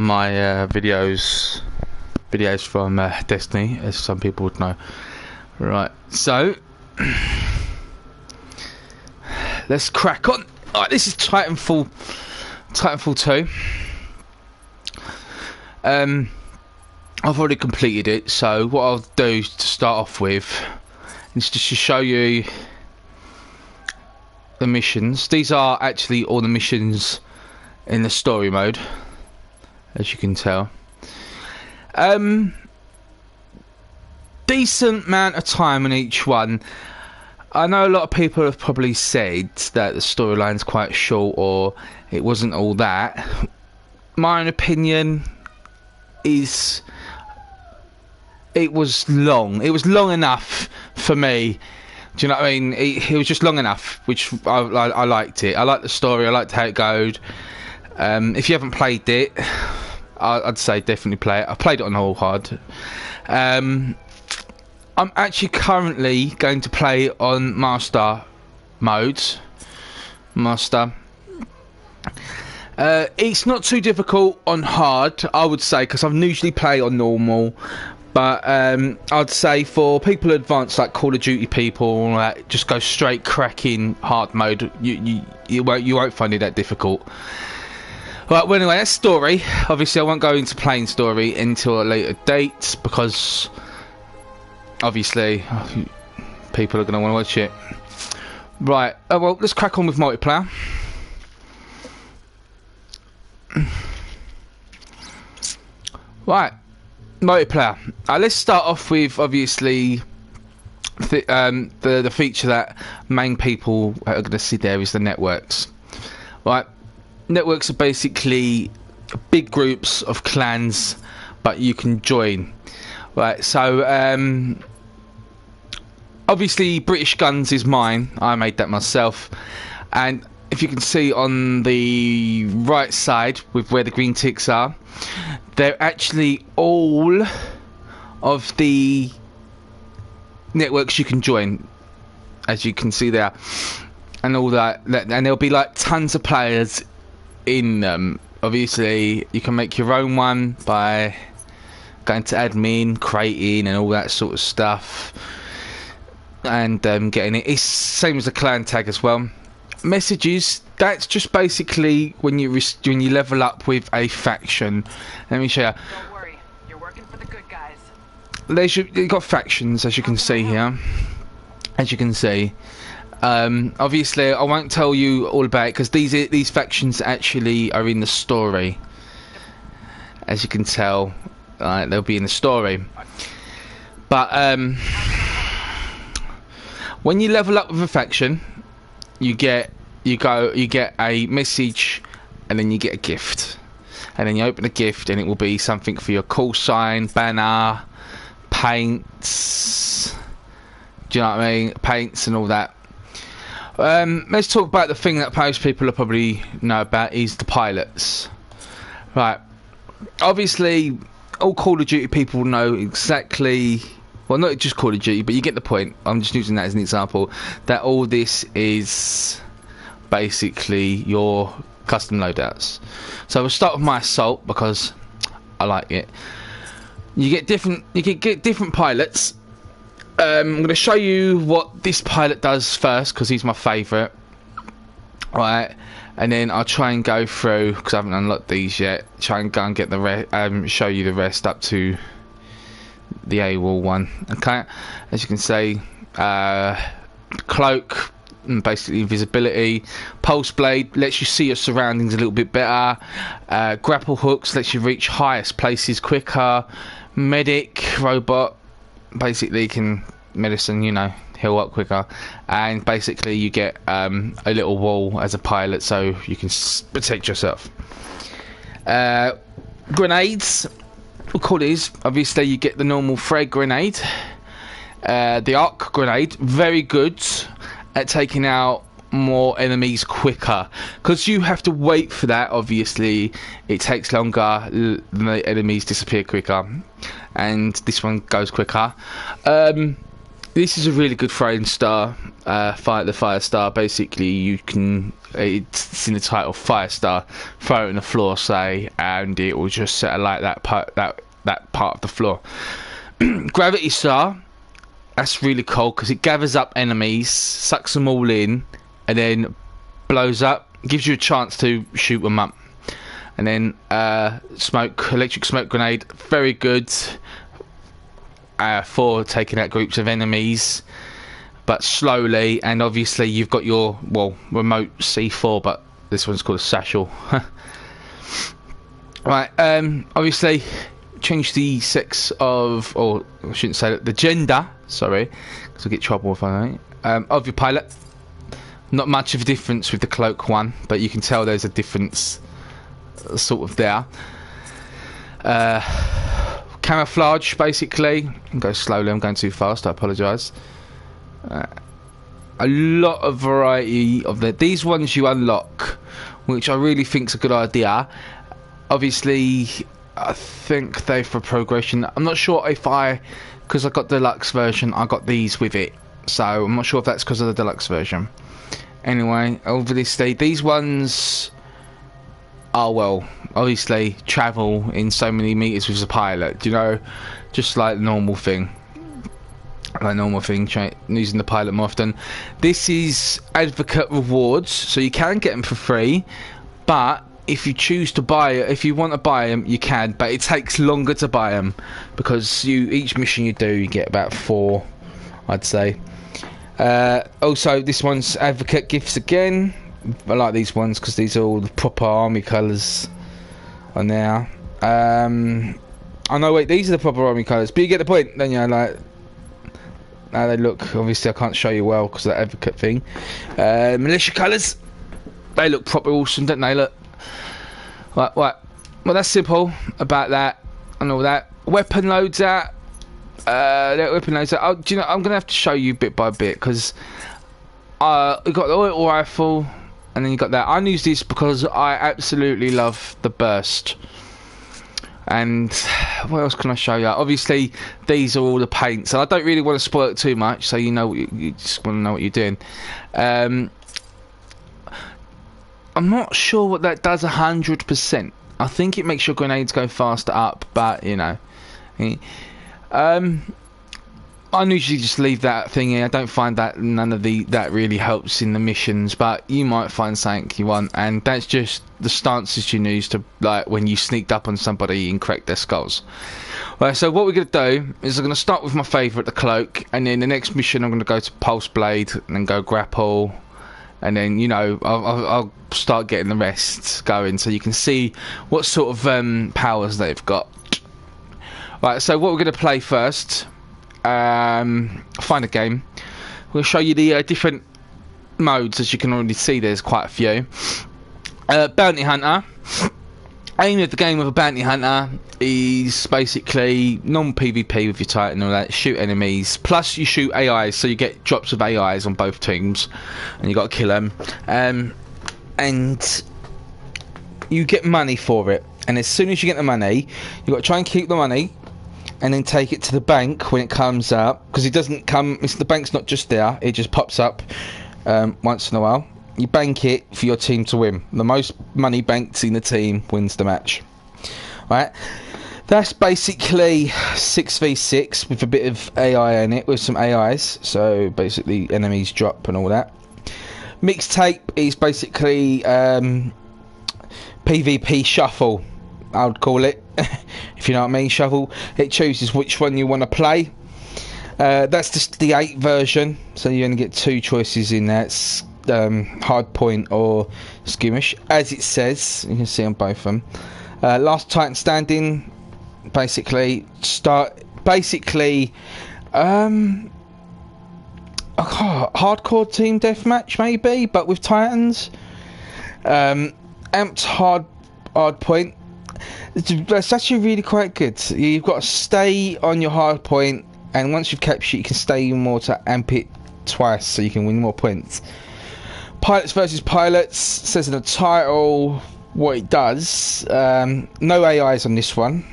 my videos from Destiny, as some people would know. Right, so let's crack on. Alright, this is Titanfall 2. I've already completed it, so what I'll do to start off with is just to show you the missions. These are actually all the missions in the story mode, as you can tell. Decent amount of time on each one. I know a lot of people have probably said that the storyline's quite short or it wasn't all that. My own opinion is it was long. It was long enough for me. Do you know what I mean? It was just long enough, which I liked it. I liked the story. I liked how it goes. If you haven't played it, I'd say definitely play it. I played it on all hard. I'm actually currently going to play on master modes. It's not too difficult on hard, I would say, because I usually play on normal. But I'd say for people advanced, like Call of Duty people, just go straight cracking hard mode. You won't find it that difficult. Right, well, anyway, that's story. Obviously, I won't go into playing story until a later date because obviously people are going to want to watch it. Right, well, let's crack on with multiplayer. Right, multiplayer. Let's start off with obviously the feature that main people are going to see there is the networks. Right, networks are basically big groups of clans, but you can join. Right, so obviously British Guns is mine. I made that myself, and if you can see on the right side with where the green ticks are, they're actually all of the networks you can join, as you can see there, and all that, and there'll be like tons of players in them. Obviously you can make your own one by going to admin, creating and all that sort of stuff, and getting it. It's same as the clan tag as well. Messages, that's just basically when you level up with a faction. Let me show you. Don't worry, you're working for the good guys. You've got factions, as you can see here. As you can see, obviously I won't tell you all about it because these factions actually are in the story. As you can tell, they'll be in the story. But when you level up with a faction, you get a message, and then you get a gift, and then you open the gift, and it will be something for your call sign, banner, paints. Do you know what I mean? Paints and all that. Let's talk about the thing that most people will probably know about is the pilots. Right. Obviously, all Call of Duty people know exactly. Well, not just Call of Duty, but you get the point. I'm just using that as an example. That all this is basically your custom loadouts. So we'll start with my assault because I like it. You get different pilots. I'm going to show you what this pilot does first because he's my favourite. Right, and then I'll try and go through because I haven't unlocked these yet. Try and go and get the show you the rest up to the AWOL one. Okay, as you can see, cloak, basically invisibility. Pulse blade lets you see your surroundings a little bit better. Grapple hooks lets you reach highest places quicker. Medic robot basically can medicine, heal up quicker, and basically you get a little wall as a pilot so you can protect yourself. Grenades. We'll call these, obviously you get the normal frag grenade, the arc grenade, very good at taking out more enemies quicker, because you have to wait for that. Obviously it takes longer, the enemies disappear quicker, and this one goes quicker. This is a really good throwing star. The fire star. Basically, you can. It's in the title, fire star. Throw it on the floor, say, and it will just set alight that part of the floor. Gravity star. That's really cool because it gathers up enemies, sucks them all in, and then blows up. Gives you a chance to shoot them up. And then electric smoke grenade. Very good. For taking out groups of enemies, but slowly. And obviously you've got your remote C4, but this one's called a satchel. Right, obviously change the sex of, or I shouldn't say that, the gender, sorry, because I'll get trouble if I don't, of your pilot. Not much of a difference with the cloak one, but you can tell there's a difference sort of there. Camouflage, basically. I'll go slowly, I'm going too fast, I apologise. A lot of variety of these ones you unlock, which I really think is a good idea. Obviously, I think they're for progression. I'm not sure if because I got the deluxe version, I got these with it. So I'm not sure if that's because of the deluxe version. Anyway, over this day, these ones are, obviously travel in so many meters with the pilot, you know, just like the normal thing. Using the pilot more often. This is advocate rewards, so you can get them for free, but if you choose to buy it, if you want to buy them, you can, but it takes longer to buy them because each mission you do, you get about 4, I'd say. Also, this one's advocate gifts again. I like these ones because these are all the proper army colours on there. I know, wait, these are the proper army colours, but you get the point, don't you? Like how they look. Obviously, I can't show you well because of that advocate thing. Militia colours, they look proper awesome, don't they? Look. Right. Well, that's simple about that and all that. Weapon loads out. Weapon loads out. Oh, do you know? I'm gonna have to show you bit by bit because you got the auto rifle. And then you got that. I use this because I absolutely love the burst. And what else can I show you? Obviously, these are all the paints. And I don't really want to spoil it too much, so you know you just want to know what you're doing. I'm not sure what that does 100%. I think it makes your grenades go faster up, but you know. I usually just leave that thing here. I don't find that that really helps in the missions, but you might find something you want, and that's just the stances you use to, like, when you sneaked up on somebody and cracked their skulls. Right, so what we're going to do is I'm going to start with my favourite, the cloak, and then the next mission I'm going to go to pulse blade and then go grapple, and then, you know, I'll start getting the rest going so you can see what sort of powers they've got. Right, so what we're going to play first. Find a game. We'll show you the different modes. As you can already see, there's quite a few. Bounty Hunter. Aim of the game with a bounty hunter is basically non-PvP with your Titan and all that. Shoot enemies, plus you shoot AIs, so you get drops of AIs on both teams, and you got to kill them. And you get money for it. And as soon as you get the money, you got to try and keep the money. And then take it to the bank when it comes up, because it doesn't come. The bank's not just there; it just pops up once in a while. You bank it for your team to win. The most money banked in the team wins the match. Right? That's basically 6v6 with a bit of AI in it, with some AIs. So basically, enemies drop and all that. Mixtape is basically PvP shuffle, I would call it. If you know what I mean. Shuffle. It chooses which one you want to play. That's just the 8 version, so you only get 2 choices in there. It's hard point or skirmish, as it says. You can see on both of them. Last Titan standing. Basically, hardcore team deathmatch maybe, but with Titans. Amped hard point. That's actually really quite good. You've got to stay on your hard point, and once you've captured it, you can stay more to amp it twice, so you can win more points. Pilots versus pilots says in the title what it does. No AIs on this one,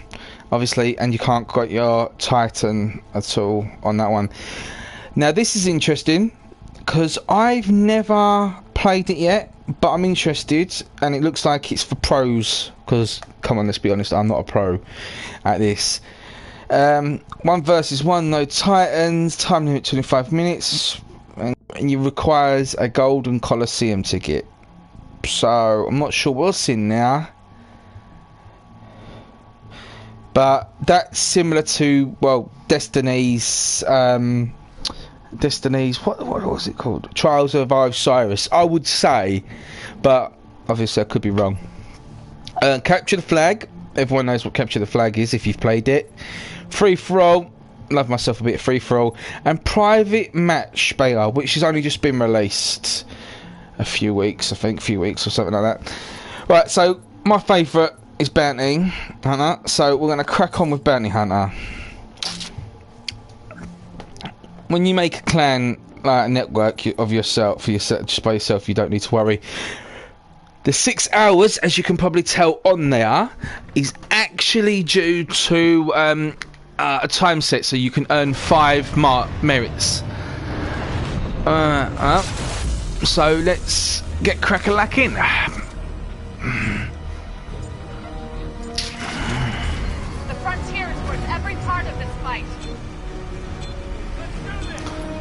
obviously, and you can't got your Titan at all on that one. Now this is interesting because I've never played it yet, but I'm interested, and it looks like it's for pros. Because come on, let's be honest, I'm not a pro at this. 1 versus 1, no Titans, time limit 25 minutes, and you requires a golden Coliseum ticket. So I'm not sure what's in there, but that's similar to, well, Destiny's what was it called? Trials of Osiris, I would say, but obviously I could be wrong. Capture the flag. Everyone knows what capture the flag is if you've played it. Free for all. Love myself a bit of free for all. And private match beta, which has only just been released a few weeks, I think, or something like that. Right, so my favourite is Bounty Hunter, so we're going to crack on with Bounty Hunter. When you make a clan, like a network of yourself, just by yourself, you don't need to worry. The 6 hours, as you can probably tell on there, is actually due to a time set, so you can earn 5 merits. So let's get crack-a-lacking. The frontier is worth every part of this fight.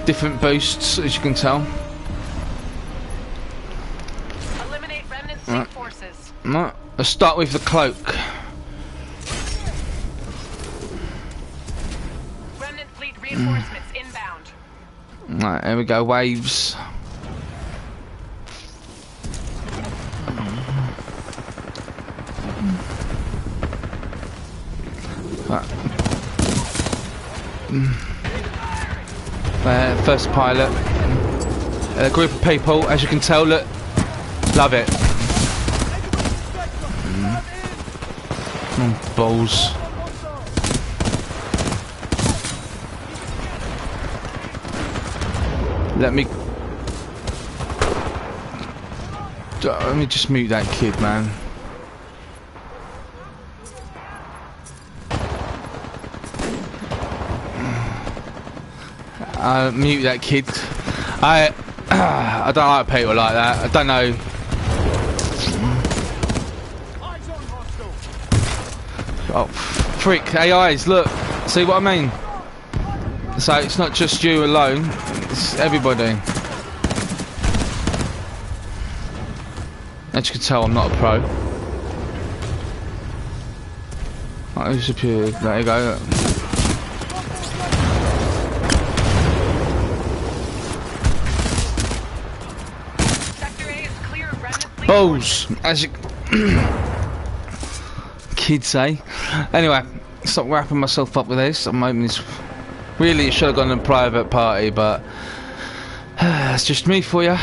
Different boosts, as you can tell. Eliminate remnant fleet forces. Right, let's start with the cloak. Remnant fleet reinforcements inbound. Right, here we go, waves. Right. First pilot. A group of people, as you can tell, look, love it. Oh, balls. Let me just mute that kid, man. Mute that kid. I don't like people like that. I don't know. Oh, frick! AIs, look. See what I mean? So it's not just you alone. It's everybody. As you can tell, I'm not a pro. Oh, he's appeared. There you go. Balls, as you kids say. Anyway, stop wrapping myself up with this. I'm hoping this really should have gone in a private party, but it's just me for you.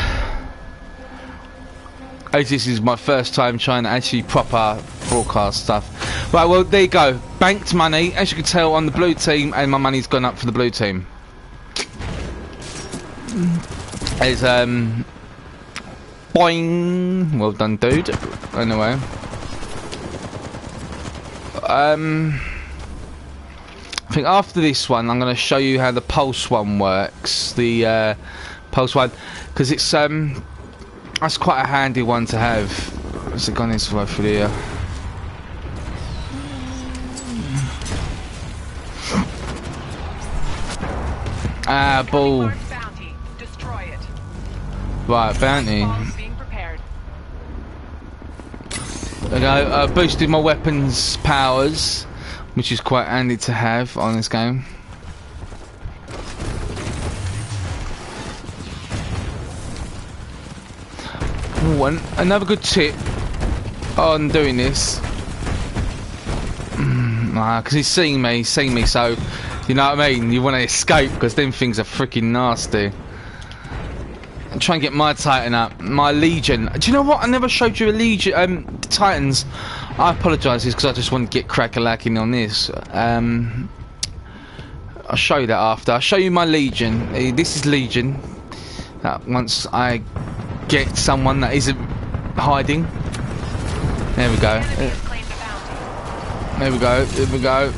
As this is my first time trying to actually proper broadcast stuff. Right, well there you go. Banked money, as you can tell, on the blue team, and my money's gone up for the blue team. It's boing! Well done, dude. Anyway. I think after this one, I'm going to show you how the pulse one works. The pulse one, because it's that's quite a handy one to have. Has it gone this way through here? Ah, ball. Right, bounty. There we go, boosted my weapons powers, which is quite handy to have on this game. Ooh, another good tip on doing this, because he's seeing me, so you know what I mean. You want to escape because them things are freaking nasty. And try and get my Titan up, my Legion. Do you know what? I never showed you a Legion, Titans. I apologise, because I just want to get crack-a-lacking on this. I'll show you that after. I'll show you my Legion. This is Legion. Once I get someone that isn't hiding. There we go. There we go. There we go.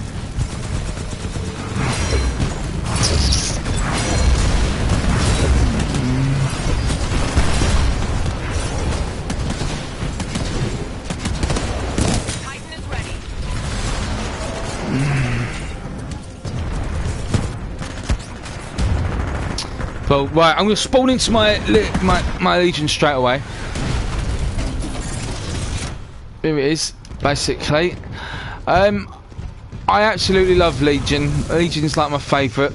Well, right, I'm going to spawn into my Legion straight away. Here it is, basically. I absolutely love Legion. Legion's like my favourite.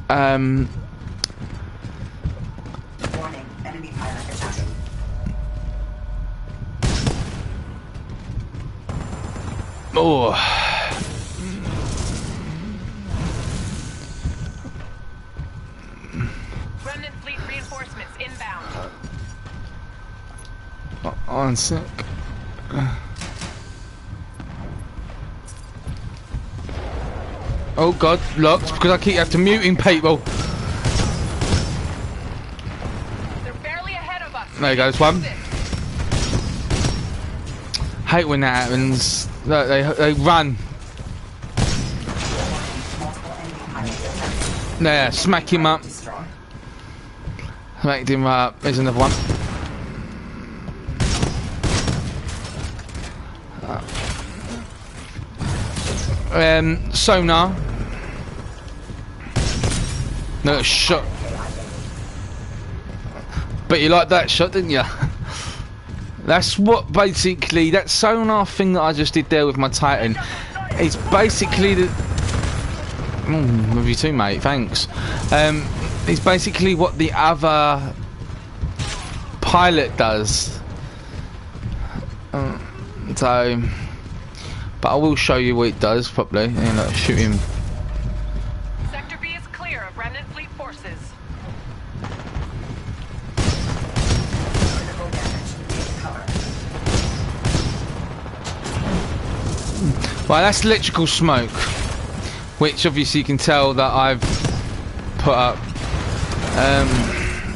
Warning, enemy pilot attacking. Oh. Remnant fleet reinforcements inbound. On sec. Oh god, locked because I keep having to muting people. They're barely ahead of us. There goes one. Hate when that happens. Look, they run. There, smack him up. Smacked him up. There's another one. Sonar. No shot. But you liked that shot, didn't you? That's what basically that sonar thing that I just did there with my Titan. It's basically the. With you too, mate. Thanks. It's basically what the other pilot does. So. But I will show you what it does properly. And like, shoot him. Sector B is clear of remnant fleet forces. Right, that's electrical smoke, which obviously you can tell that I've put up.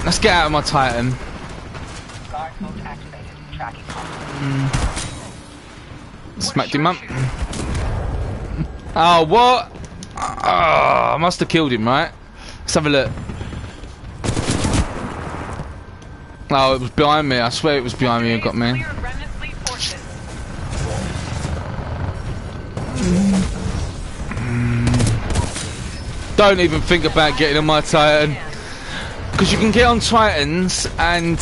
Let's get out of my Titan. Guard mode activated. Tracking. Smacked him up. Oh, what? Oh, I must have killed him, right? Let's have a look. Oh, it was behind me. I swear it was behind me and got me. Don't even think about getting on my Titan. Because you can get on Titans and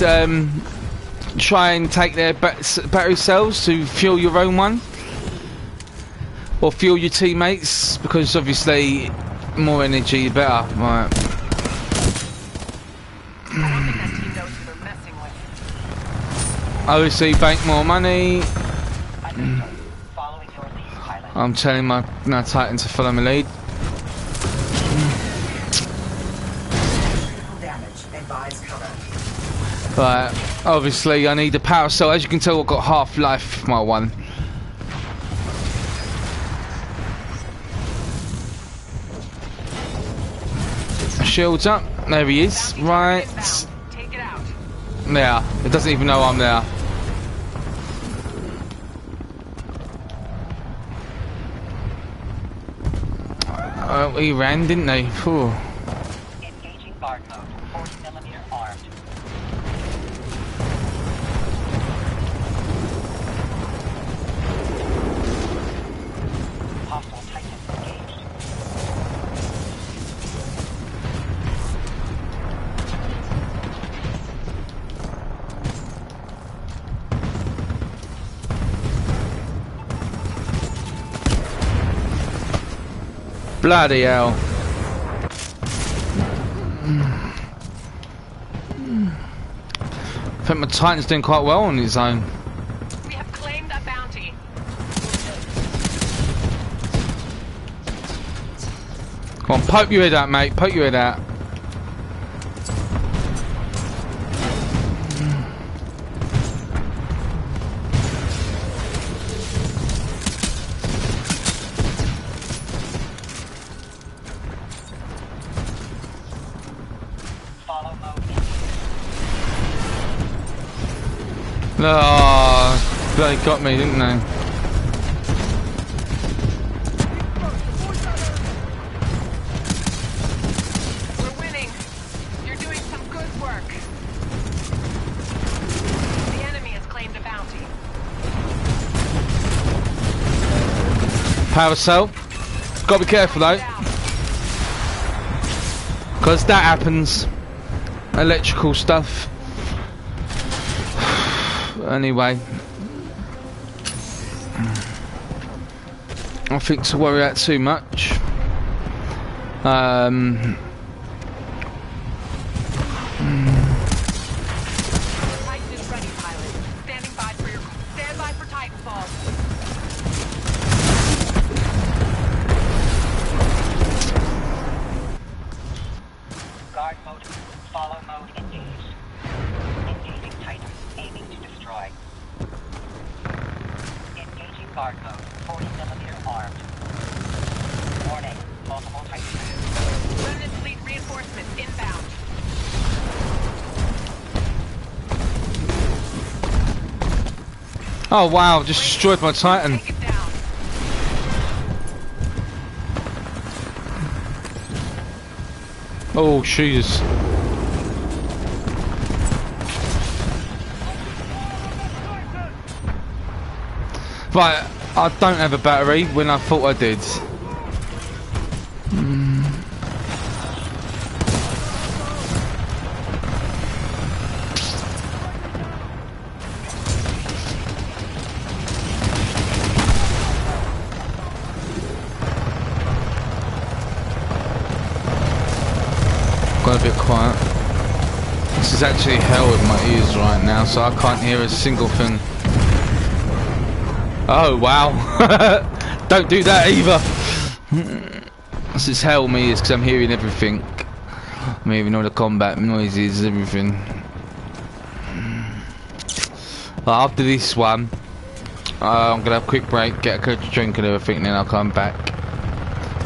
try and take their battery cells to fuel your own one. Or fuel your teammates, because obviously more energy the better. Right. Obviously bank more money. I'm telling my Titan to follow my lead. Right, obviously I need the power cell. As you can tell, I've got half-life my one. Shields up. There he is. Right. Take it out. There. It doesn't even know I'm there. He ran, didn't he? Whew. Engaging guard mode. 40mm armed. Hostile Titan engaged. Bloody hell. I think my Titan's doing quite well on his own. We have claimed a bounty. Come on, poke your head out, mate. Poke your head out. Oh, they got me, didn't they? We're winning. You're doing some good work. The enemy has claimed a bounty. Power cell. Gotta be careful though, because that happens. Electrical stuff. Anyway, I think to worry out too much. Titan is ready, pilot. Stand by for Titanfall. Guard mode. Follow mode engaged. Engaging Titan. Aiming to destroy. Engaging guard mode. 40mm armed. Warning. Multiple Titans. Remnant fleet reinforcements inbound. Oh wow, just destroyed my Titan. Take it down. Oh Jesus. Right, I don't have a battery when I thought I did. Got a bit quiet. This is actually hell with my ears right now, so I can't hear a single thing. Oh wow. Don't do that either. This is hell with my ears because I'm hearing everything. I'm hearing all the combat noises, everything. Well, after this one, I'm gonna have a quick break, get a drink and everything, and then I'll come back.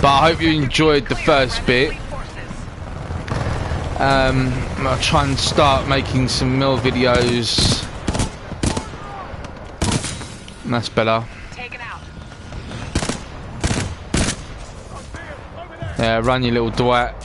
But I hope you enjoyed the first bit. I'll try and start making some more videos. That's better. Take it out. Yeah, run you little Dwight.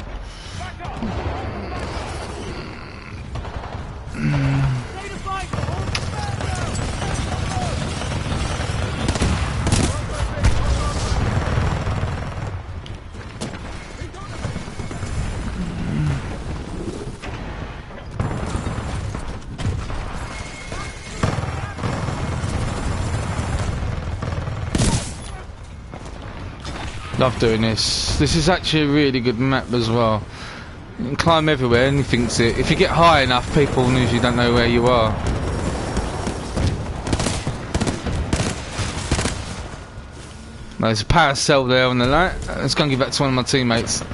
Love doing this. This is actually a really good map as well. You can climb everywhere, anything's it. If you get high enough, people usually don't know where you are. There's a power cell there on the light. Let's go and give that to one of my teammates. Keep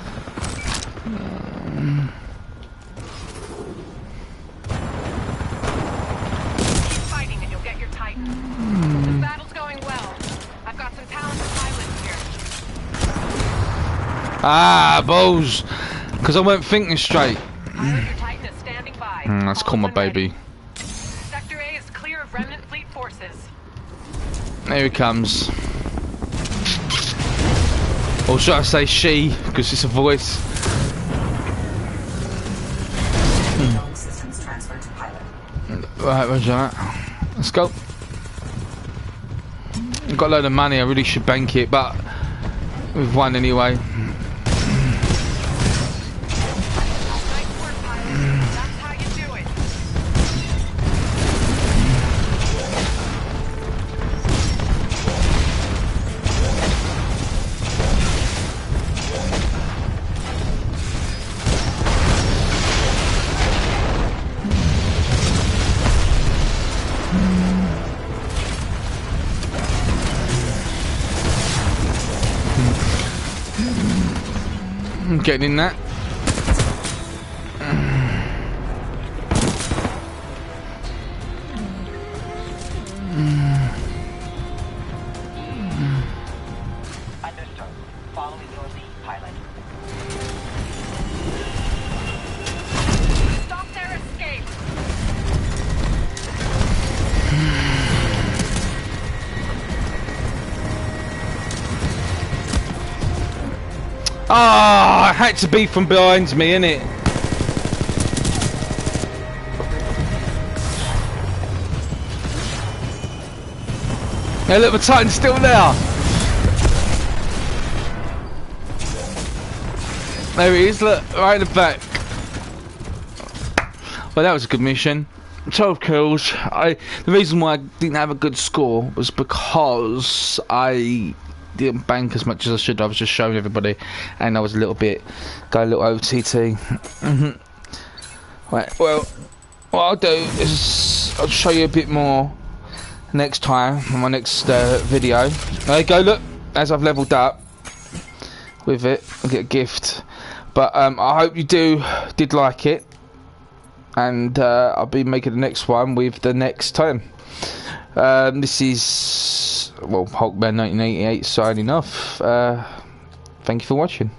fighting and you'll get your Titan. The battle's going well. I've got some talented pilots here. Ah, balls! Because I weren't thinking straight. Pilot, your Titan is standing by. That's called my baby. Sector A is clear of remnant fleet forces. Here he comes. Or should I say she, because it's a voice. Systems transferred to pilot. Right, roger that. Let's go. I've got a load of money, I really should bank it, but we've won anyway. Nice work, pilot. That's how you do it. I'm getting in that. Understood. Following your lead, pilot. Stop their escape. Ah, it had to be from behind me, innit? Hey, look, the Titan's still there. There he is, look, right in the back. Well, that was a good mission. 12 kills. The reason why I didn't have a good score was because I didn't bank as much as I should. I was just showing everybody, and I was got a little OTT. Right, well, what I'll do is I'll show you a bit more next time on my next video. There you go, look, as I've leveled up with it, I get a gift. But I hope you did like it, and I'll be making the next one with the next time. This is, well, Hulkman 1988 signing off. Thank you for watching.